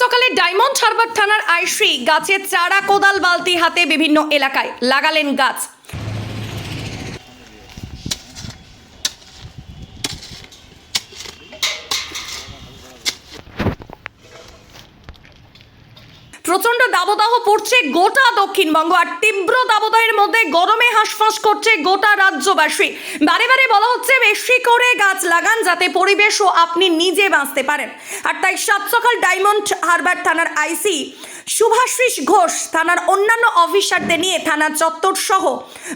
সকালে ডায়মন্ড হারবার থানার আইসি গাছের চারা কোদাল বালতি হাতে বিভিন্ন এলাকায় লাগালেন গাছ। প্রচন্ড দাবদাহ পড়ছে গোটা দক্ষিণবঙ্গ, আর তীব্র দাবদাহের মধ্যে গরমে হাঁসফাঁস করছে গোটা রাজ্যবাসী। বারে বারে বলা হচ্ছে বেশি করে গাছ লাগান যাতে পরিবেশ ও আপনি নিজে বাঁচতে পারেন। আর তাই সাত সকাল ডায়মন্ড হারবার থানার আইসি শুভাশিস ঘোষ থানার অন্যান্য অফিসারদের নিয়ে থানার চত্বর সহ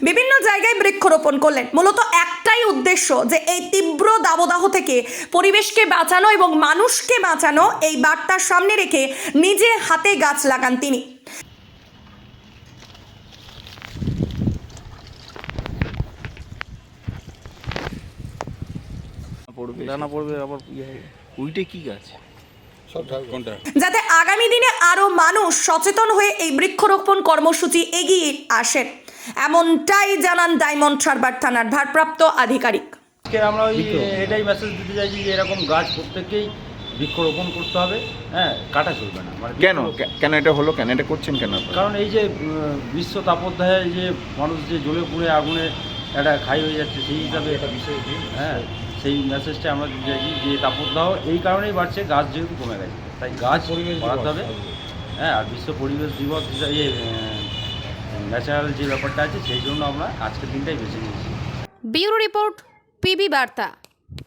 বিভিন্ন জায়গায় বৃক্ষরোপণ করলেন। মূলত একটাই উদ্দেশ্য যে এই তীব্র দাবদাহ থেকে পরিবেশকে বাঁচানো এবং মানুষকে বাঁচানো, এই বার্তার সামনে রেখে নিজে হাতে গাছ লাগান তিনি। দানা পড়বে আবার উইটে কি গাছ যাতে আগামী দিনে আরো মানুষ সচেতন হয়ে এই বৃক্ষরোপণ কর্মসূচি এগিয়ে আসেন, এমনটাই জানান ডায়মন্ড হারবার থানার ভারপ্রাপ্ত আধিকারিক। আমরা এটাই মেসেজ দিতে চাইছি যে এরকম গাছ প্রত্যেককেই বৃক্ষরোপণ করতে হবে, হ্যাঁ, কাটা চলবে না। মানে কেন এটা হলো, কেন এটা করছেন কেন? কারণ এই যে বিশ্ব তাপোধ্যায়ে যে মানুষ যে জ্বলে পুড়ে আগুনে একটা খাই হয়ে যাচ্ছে, সেই হিসাবে একটা বিষয়, হ্যাঁ, সেই মেসেজটা আমরা দিতে চাইছি যে তাপোদাহ এই কারণেই বাড়ছে, গাছ যেহেতু কমে গেছে, তাই গাছ বাড়াতে হবে, হ্যাঁ। আর বিশ্ব পরিবেশ দিবস ন্যাচারাল যে ব্যাপারটা আছে সেই জন্য আমরা আজকের দিনটাই বেছে নিয়েছি। ব্যুরো রিপোর্ট, পিবি বার্তা।